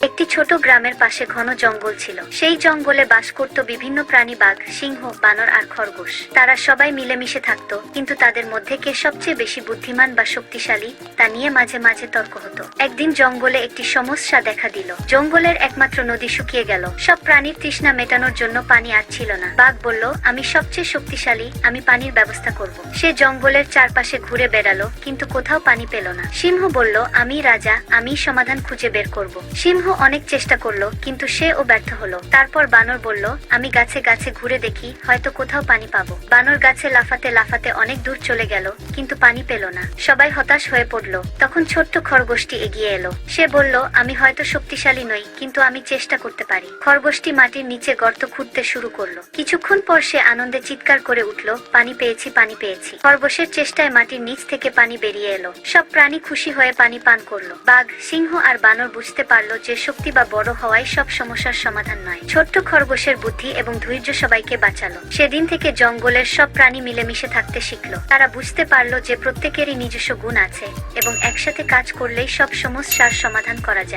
একটি ছোট গ্রামের পাশে ঘন জঙ্গল ছিল। সেই জঙ্গলে বাস করত বিভিন্ন প্রাণী, বাঘ, সিংহ, বানর আর খরগোশ। তারা সবাই মিলেমিশে থাকত, কিন্তু তাদের মধ্যে কে সবচেয়ে বেশি বুদ্ধিমান বা শক্তিশালী তা নিয়ে মাঝে মাঝে তর্ক হতো। একদিন জঙ্গলে একটি সমস্যা দেখা দিল। জঙ্গলের একমাত্র নদী শুকিয়ে গেল। সব প্রাণীর তৃষ্ণা মেটানোর জন্য পানি আর ছিল না। বাঘ বলল, আমি সবচেয়ে শক্তিশালী, আমি পানির ব্যবস্থা করব। সে জঙ্গলের চারপাশে ঘুরে বেড়ালো, কিন্তু কোথাও পানি পেল না। সিংহ বলল, আমি রাজা, আমি সমাধান খুঁজে বের করব। সিংহ অনেক চেষ্টা করলো, কিন্তু সেও ব্যর্থ হলো। তারপর বানর বলল, আমি গাছে গাছে ঘুরে দেখি, হয়তো কোথাও পানি পাবো। বানর গাছে লাফাতে লাফাতে অনেক দূর চলে গেল, কিন্তু পানি পেল না। সবাই হতাশ হয়ে পড়ল। তখন ছোট্ট খরগোশটি এগিয়ে এলো। সে বলল, আমি হয়তো শক্তিশালী নই, কিন্তু আমি চেষ্টা করতে পারি। খরগোশটি মাটির নিচে গর্ত খুঁড়তে শুরু করলো। কিছুক্ষণ পর সে আনন্দে চিৎকার করে উঠল, পানি পেয়েছি, পানি পেয়েছি। খরগোশের চেষ্টায় মাটির নিচ থেকে পানি বেরিয়ে এলো। সব প্রাণী খুশি হয়ে পানি পান করলো। বাঘ, সিংহ আর বানর বুঝতে পারলো যে শক্তি বা বড় হওয়াই সব সমস্যার সমাধান নয়। ছোট্ট খরগোশের বুদ্ধি এবং ধৈর্য সবাইকে বাঁচালো। সেদিন থেকে জঙ্গলের সব প্রাণী মিলেমিশে থাকতে শিখলো। তারা বুঝতে পারলো যে প্রত্যেকেরই নিজস্ব গুণ আছে এবং একসাথে কাজ করলেই সব সমস্যার সমাধান করা যায়।